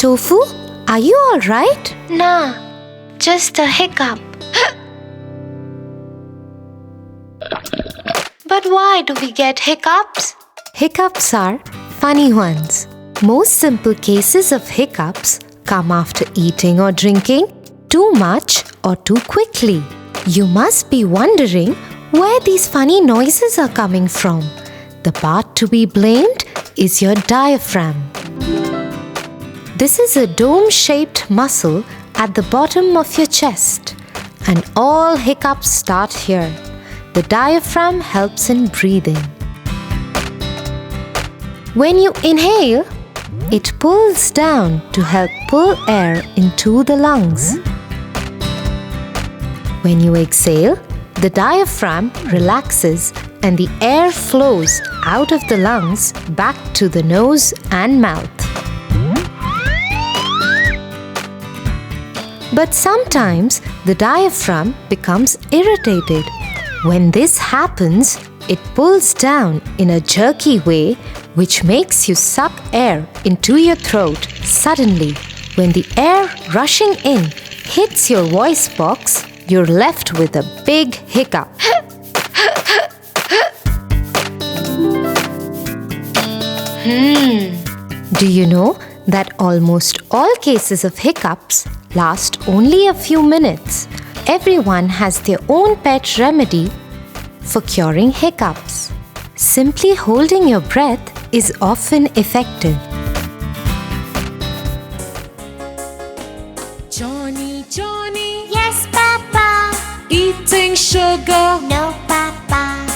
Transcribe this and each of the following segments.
Tofu, are you all right? Nah, just a hiccup. But why do we get hiccups? Hiccups are funny ones. Most simple cases of hiccups come after eating or drinking too much or too quickly. You must be wondering where these funny noises are coming from. The part to be blamed is your diaphragm. This is a dome-shaped muscle at the bottom of your chest, and all hiccups start here. The diaphragm helps in breathing. When you inhale, it pulls down to help pull air into the lungs. When you exhale, the diaphragm relaxes and the air flows out of the lungs back to the nose and mouth. But sometimes the diaphragm becomes irritated. When this happens, it pulls down in a jerky way, which makes you suck air into your throat suddenly. When the air rushing in hits your voice box, you're left with a big hiccup. Do you know that almost all cases of hiccups last only a few minutes? Everyone has their own pet remedy for curing hiccups. Simply holding your breath is often effective. Johnny, Johnny, Yes, Papa. eating sugar. No, Papa.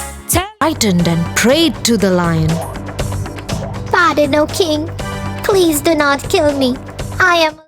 Frightened and prayed to the lion. Pardon, O King. Please do not kill me. I am